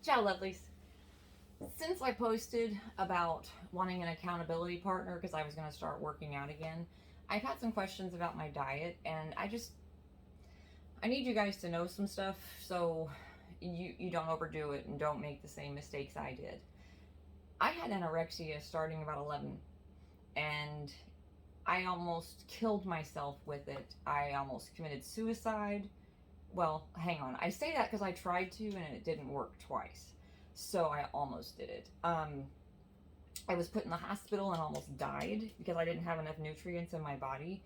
Ciao, lovelies. Since I posted about wanting an accountability partner because I was going to start working out again, I've had some questions about my diet, and I need you guys to know some stuff so you don't overdo it and don't make the same mistakes I did. I had anorexia starting about 11, and I almost killed myself with it. I almost committed suicide. Well, hang on. I say that because I tried to and it didn't work twice. So I almost did it. I was put in the hospital and almost died because I didn't have enough nutrients in my body.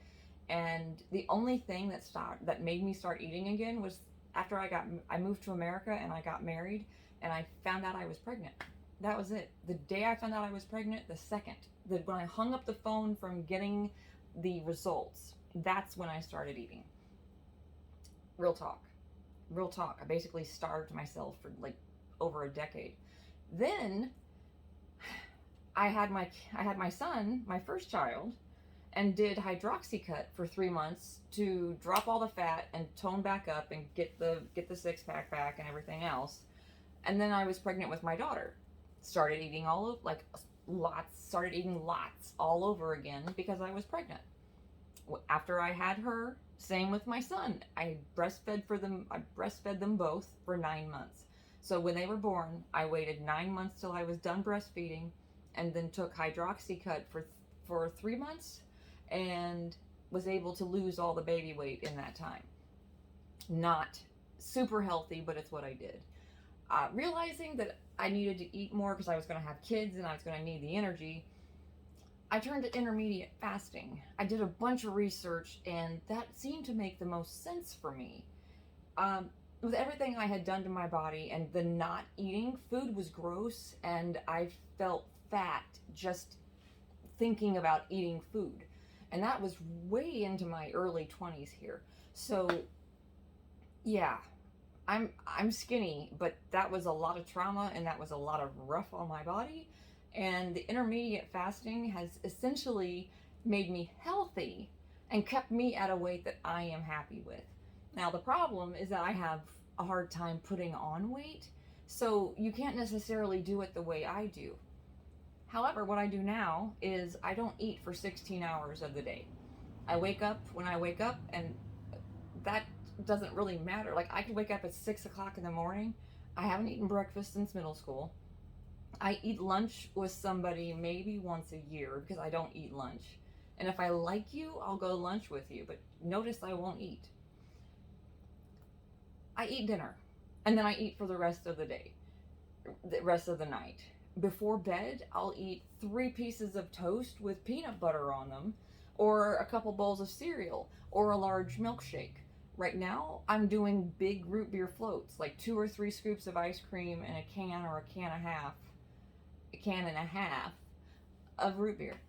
And the only thing that made me start eating again was after I moved to America and I got married and I found out I was pregnant. That was it. The day I found out I was pregnant, the second, when I hung up the phone from getting the results, that's when I started eating. Real talk. Real talk. I basically starved myself for like over a decade. Then I had my son, my first child, and did hydroxycut for 3 months to drop all the fat and tone back up and get the six pack back and everything else. And then I was pregnant with my daughter. Started eating started eating lots all over again because I was pregnant. After I had her, same with my son. I breastfed them both for 9 months. So when they were born, I waited 9 months till I was done breastfeeding, and then took hydroxycut for 3 months, and was able to lose all the baby weight in that time. Not super healthy, but it's what I did. Realizing that I needed to eat more because I was going to have kids and I was going to need the energy, I turned to intermediate fasting. I did a bunch of research, and that seemed to make the most sense for me. With everything I had done to my body and the not eating, food was gross, and I felt fat just thinking about eating food. And that was way into my early 20s here. So, yeah, I'm skinny, but that was a lot of trauma and that was a lot of rough on my body. And the intermediate fasting has essentially made me healthy and kept me at a weight that I am happy with. Now, the problem is that I have a hard time putting on weight, so you can't necessarily do it the way I do. However, what I do now is I don't eat for 16 hours of the day. I wake up when I wake up, and that doesn't really matter. Like, I could wake up at 6 o'clock in the morning. I haven't eaten breakfast since middle school. I eat lunch with somebody maybe once a year because I don't eat lunch. And if I like you, I'll go lunch with you, but notice I won't eat. I eat dinner, and then I eat for the rest of the day, the rest of the night. Before bed, I'll eat 3 pieces of toast with peanut butter on them, or a couple bowls of cereal, or a large milkshake. Right now, I'm doing big root beer floats, like 2 or 3 scoops of ice cream and a can or a can and a half of root beer.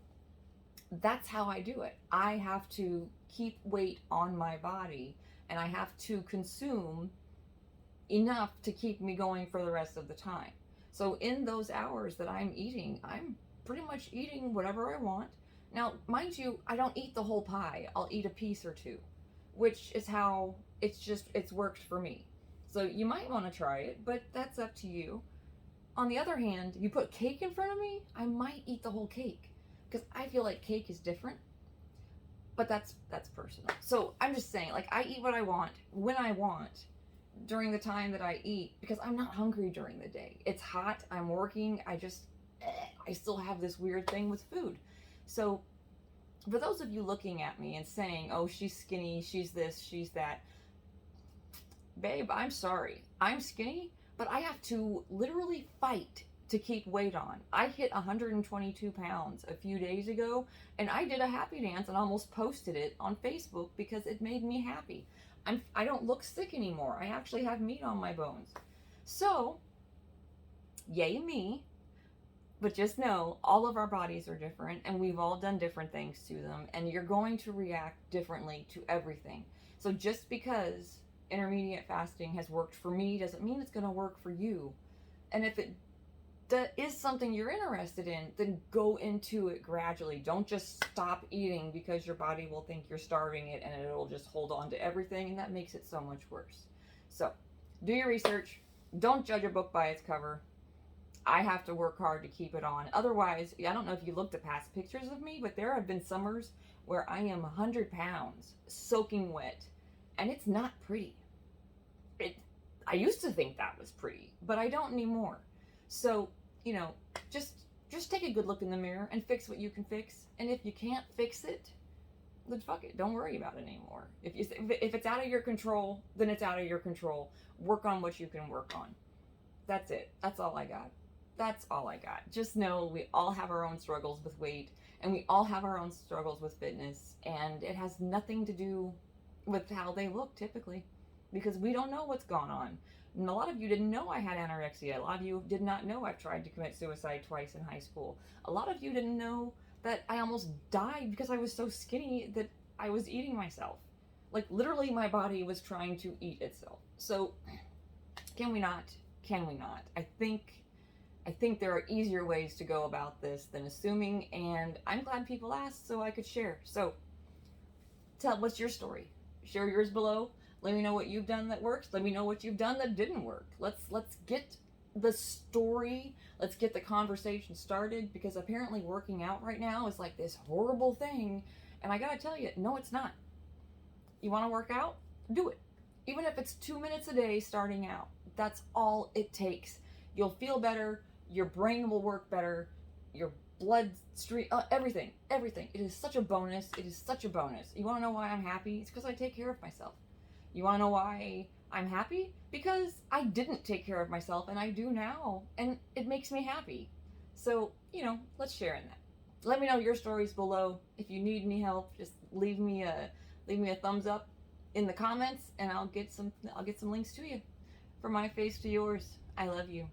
That's how I do it. I have to keep weight on my body, and I have to consume enough to keep me going for the rest of the time. So in those hours that I'm eating, I'm pretty much eating whatever I want. Now, mind you, I don't eat the whole pie. I'll eat a piece or two, which is how it's worked for me. So you might want to try it, but that's up to you. On the other hand, you put cake in front of me, I might eat the whole cake because I feel like cake is different. But that's personal. So I'm just saying, like, I eat what I want when I want during the time that I eat because I'm not hungry during the day. It's hot, I'm working, I still have this weird thing with food. So for those of you looking at me and saying, oh, she's skinny, she's this, she's that, babe, I'm sorry. I'm skinny, but I have to literally fight to keep weight on. I hit 122 pounds a few days ago, and I did a happy dance and almost posted it on Facebook because it made me happy. I don't look sick anymore. I actually have meat on my bones. So, yay me. But just know, all of our bodies are different, and we've all done different things to them, and you're going to react differently to everything. So just because intermediate fasting has worked for me doesn't mean it's going to work for you. And if it is something you're interested in, then go into it gradually. Don't just stop eating because your body will think you're starving it and it'll just hold on to everything, and that makes it so much worse. So do your research, Don't judge a book by its cover. I have to work hard to keep it on. Otherwise, I don't know if you looked at past pictures of me, but there have been summers where I am 100 pounds, soaking wet, and it's not pretty. It, I used to think that was pretty, but I don't anymore. So, you know, just just take a good look in the mirror and fix what you can fix. And if you can't fix it, then fuck it. Don't worry about it anymore. If it's out of your control, then it's out of your control. Work on what you can work on. That's it. That's all I got. That's all I got. Just know we all have our own struggles with weight, and we all have our own struggles with fitness, and it has nothing to do with how they look typically, because we don't know what's gone on. And a lot of you didn't know I had anorexia. A lot of you did not know I've tried to commit suicide twice in high school. A lot of you didn't know that I almost died because I was so skinny that I was eating myself. Like, literally, my body was trying to eat itself. So, can we not? Can we not? I think there are easier ways to go about this than assuming, and I'm glad people asked so I could share. So, what's your story? Share yours below. Let me know what you've done that works. Let me know what you've done that didn't work. Let's get the story. Let's get the conversation started, because apparently working out right now is like this horrible thing, and I gotta tell you, no, it's not. You want to work out? Do it. Even if it's 2 minutes a day starting out. That's all it takes. You'll feel better. Your brain will work better. Your blood stream, everything. It is such a bonus. It is such a bonus. You want to know why I'm happy? It's because I take care of myself. You want to know why I'm happy? Because I didn't take care of myself, and I do now, and it makes me happy. So, let's share in that. Let me know your stories below. If you need any help, just leave me a thumbs up in the comments, and I'll get some links to you. From my face to yours, I love you.